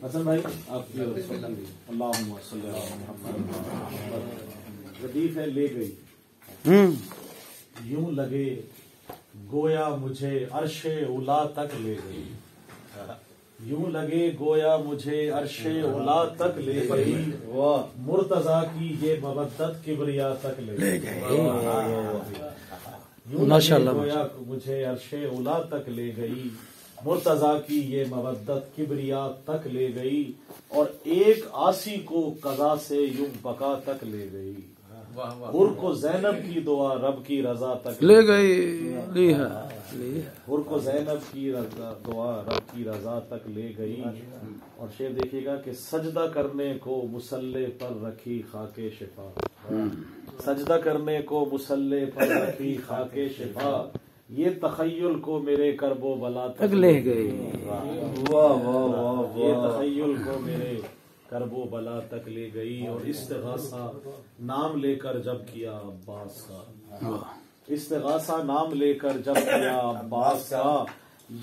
حسن بھائی آپ کی اللہم صلی علی محمد ردیف ہے لے گئی یوں لگے گویا مجھے عرش اولا تک لے گئی، یوں لگے گویا مجھے عرش اولا تک لے گئی، مرتضیٰ کی یہ مودت کبریا تک لے گئی، یوں لگے گویا مجھے عرش اولا تک لے گئی، مرتضیٰ کی یہ مودت کبریا تک لے گئی، اور ایک عاصی کو قضا سے یوں بقا تک لے گئی، حر کو زینب کی دعا رب کی رضا تک لے گئی، حر کو زینب کی دعا رب کی رضا تک لے گئی۔ اور شعر دیکھیے گا کہ سجدہ کرنے کو مصلی پر رکھی خاک شفا، سجدہ کرنے کو مصلی پر رکھی خاک شفا، یہ تخیل کو میرے کرب و بلا تک لے گئی، یہ تخیل کو میرے کرب و بلا تک لے گئی۔ اور استغاثہ نام لے کر جب کیا عباس کا، استغاثہ نام لے کر جب کیا عباس کا،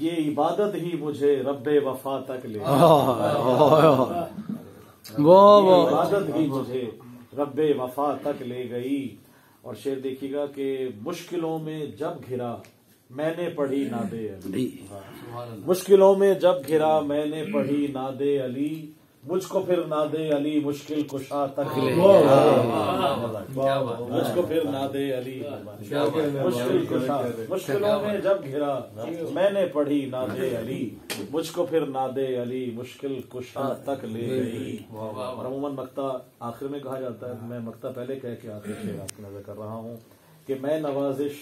یہ عبادت ہی مجھے رب وفا تک لے گئی، یہ عبادت ہی مجھے رب وفا تک لے گئی۔ اور شعر دیکھیے گا کہ مشکلوں میں جب گھرا میں نے پڑھی ناد علی، مشکلوں میں جب گھرا میں نے پڑھی ناد علی، مجھ کو پھر ناد علی مشکل کشا تک لے گئی، مجھ کو پھر ناد علی مشکل کشا، مشکلوں میں جب گھرا میں نے پڑھی ناد علی، مجھ کو پھر ناد علی مشکل کشا تک لے گئی۔ اور عموماً مقطع آخر میں کہا جاتا ہے، میں مقطع پہلے کہہ کے آخر شعر آپ کو نظر کر رہا ہوں کہ میں نوازش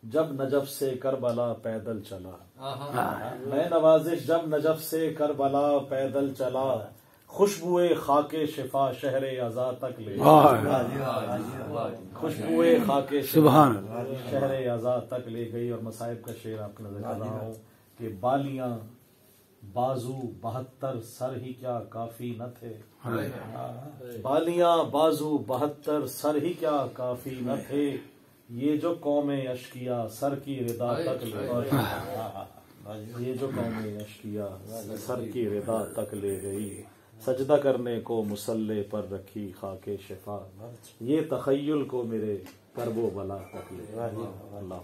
جب نجف سے کربلا پیدل چلا، میں نوازش جب نجف سے کربلا پیدل چلا، خوشبوئے خاک شفا شہر عزا تک لے گئی، خوشبوئے خاک شفا شہر عزا تک لے گئی۔ اور مصائب کا شعر آپ کو نظر کر رہا ہوں کہ بالیاں بازو 72 سر ہی کیا کافی نہ تھے، بالیاں بازو 72 سر ہی کیا کافی نہ تھے، یہ جو قوم اشقیا سر کی ردا تک لے گئی، یہ جو قوم اشقیا سر کی ردا تک لے گئی، سجدہ کرنے کو مصلی پر رکھی خاک شفا، یہ تخیل کو میرے کرب و بلا تک لے گئی۔ اللہ